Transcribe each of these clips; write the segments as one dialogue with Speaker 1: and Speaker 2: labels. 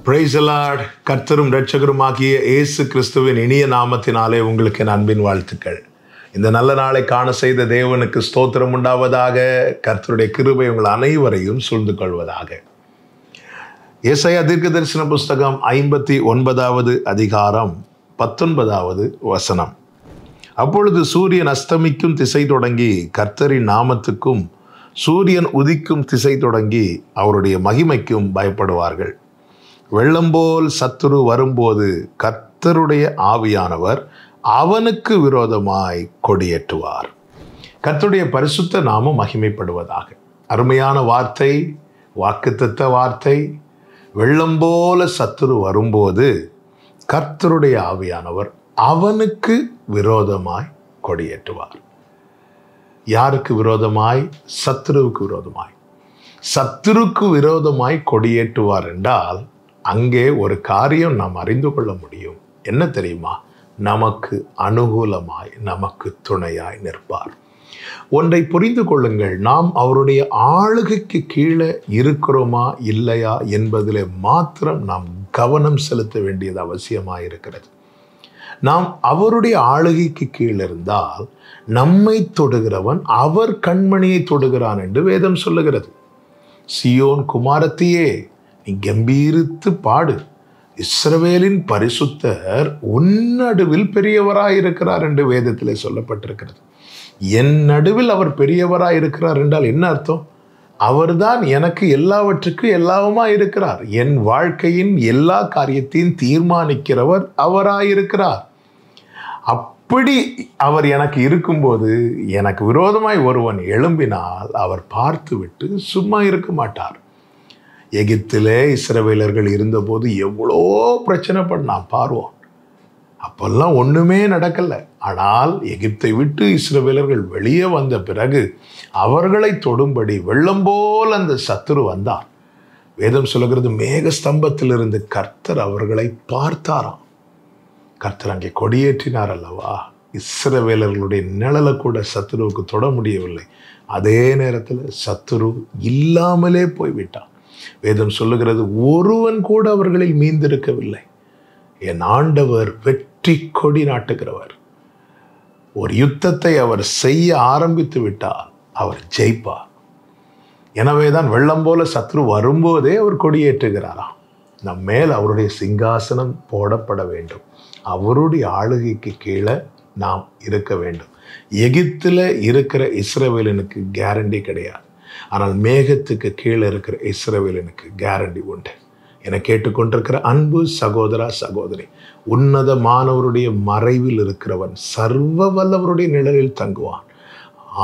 Speaker 1: Praise the Lord. கர்த்தரும் இரட்சகருமாகிய இயேசு கிறிஸ்துவின் இனிய நாமத்தினாலே உங்களுக்கு என் அன்பின் வாழ்த்துக்கள். இந்த நல்ல நாளை காண செய்த தேவனுக்கு ஸ்தோத்திரம் உண்டாவதாக. கர்த்தருடைய கிருபை உங்கள் அனைவரையும் சூழ்ந்து கொள்வதாக. ஏசாயா தீர்க்கதரிசன புஸ்தகம் 59வது அதிகாரம் 19வது வசனம். அப்பொழுது சூரியன் அஸ்தமிக்கும் திசை தொடங்கி கர்த்தரின் நாமத்துக்கும், சூரியன் உதிக்கும் திசை தொடங்கி அவருடைய மகிமைக்கும் பயப்படுவார்கள். வெள்ளம் போல் சத்துரு வரும்போது கர்த்தருடைய ஆவியானவர் அவனுக்கு விரோதமாய் கொடியேற்றுவார். கர்த்தருடைய பரிசுத்த நாமம் மகிமைப்படுவதாக. அருமையான வார்த்தை, வாக்குத்தத்த வார்த்தை. வெள்ளம் போல சத்துரு வரும்போது கர்த்தருடைய ஆவியானவர் அவனுக்கு விரோதமாய் கொடியேற்றுவார். யாருக்கு விரோதமாய்? சத்துருவுக்கு விரோதமாய். சத்துருக்கு விரோதமாய் கொடியேற்றுவார் என்றால் அங்கே ஒரு காரியம் நாம் அறிந்து கொள்ள முடியும். என்ன தெரியுமா? நமக்கு அனுகூலமாய், நமக்கு துணையாய் நிற்பார். ஒன்றை புரிந்து கொள்ளுங்கள், நாம் அவருடைய ஆளுகைக்கு கீழே இருக்கிறோமா இல்லையா என்பதிலே மாத்திரம் நாம் கவனம் செலுத்த வேண்டியது அவசியமாயிருக்கிறது. நாம் அவருடைய ஆளுகைக்கு கீழ் இருந்தால் நம்மை தொடுகிறவன் அவர் கண்மணியை தொடுகிறான் என்று வேதம் சொல்லுகிறது. சியோன் குமாரத்தியே, நீ கம்பீரித்து பாடு, இஸ்ரவேலின் பரிசுத்தர் உன் நடுவில் பெரியவராயிருக்கிறார் என்று வேதத்திலே சொல்லப்பட்டிருக்கிறது. என் நடுவில் அவர் பெரியவராயிருக்கிறார் என்றால் என்ன அர்த்தம்? அவர்தான் எனக்கு எல்லாவற்றுக்கும் எல்லாவுமா இருக்கிறார். என் வாழ்க்கையின் எல்லா காரியத்தையும் தீர்மானிக்கிறவர் அவராயிருக்கிறார். அப்படி அவர் எனக்கு இருக்கும்போது எனக்கு விரோதமாய் ஒருவன் எழும்பினால் அவர் பார்த்துவிட்டு சும்மா இருக்க மாட்டார். எகிப்திலே இஸ்ரவேலர்கள் இருந்தபோது எவ்வளோ பிரச்சனை பண்ணான் பார்வோன். அப்பெல்லாம் ஒன்றுமே நடக்கலை. ஆனால் எகிப்தை விட்டு இஸ்ரவேலர்கள் வெளியே வந்த பிறகு அவர்களை தொடும்படி வெள்ளம் போல் அந்த சத்துரு வந்தார். வேதம் சொல்லுகிறது, மேக ஸ்தம்பத்திலிருந்து கர்த்தர் அவர்களை பார்த்தாராம். கர்த்தர் அங்கே கொடியேற்றினார் அல்லவா? இஸ்ரவேலர்களுடைய நிழலை கூட சத்துருவுக்கு தொட முடியவில்லை. அதே நேரத்தில் சத்துரு இல்லாமலே போய்விட்டான். வேதம் சொல்லுகிறது, ஒருவன் கூட அவர்களில் மீந்திருக்கவில்லை. என் ஆண்டவர் வெற்றி கொடி நாட்டுகிறவர். ஒரு யுத்தத்தை அவர் செய்ய ஆரம்பித்து விட்டால் அவர் ஜெயிப்பார். எனவேதான் வெள்ளம் போல சத்ரு வரும்போதே அவர் கொடியேற்றுகிறாராம். நம் மேல் அவருடைய சிங்காசனம் போடப்பட வேண்டும். அவருடைய ஆளுகைக்கு கீழே நாம் இருக்க வேண்டும். எகிப்தில் இருக்கிற இஸ்ரவேலனுக்கு கேரண்டி கிடையாது. ஆனால் மேகத்துக்கு கீழே இருக்கிற இஸ்ரவேலனுக்கு கேரண்டி உண்டு. என கேட்டுக்கொண்டிருக்கிற அன்பு சகோதரா சகோதரி, உன்னதமானவருடைய மறைவில் இருக்கிறவன் சர்வ வல்லவருடைய நிழலில் தங்குவான்.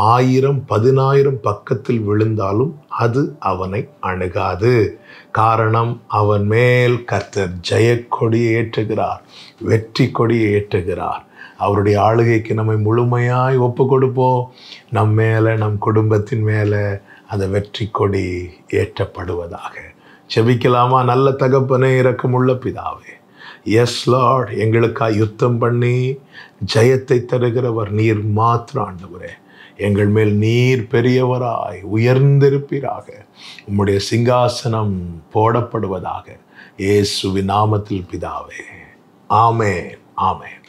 Speaker 1: 1000 10,000 பக்கத்தில் விழுந்தாலும் அது அவனை அணுகாது. காரணம், அவன் மேல் கர்த்தர் ஜெயக்கொடியை ஏற்றுகிறார், வெற்றி கொடியை ஏற்றுகிறார். அவருடைய ஆளுகைக்கு நம்மை முழுமையாய் ஒப்பு கொடுப்போம். நம் மேலே, நம் குடும்பத்தின் மேலே அந்த வெற்றி கொடி ஏற்றப்படுவதாக. செபிக்கலாமா? நல்ல தகப்பனே, இரக்கமுள்ள பிதாவே, எஸ் லார்ட், எங்களுக்காக யுத்தம் பண்ணி ஜெயத்தை தருகிறவர் நீர் மாத்திரம் ஆண்டவரே. எங்கள் மேல் நீர் பெரியவராய் உயர்ந்திருப்பீராக. உம்முடைய சிங்காசனம் போடப்படுவதாக. இயேசுவின் நாமத்தில் பிதாவே, ஆமென், ஆமென்.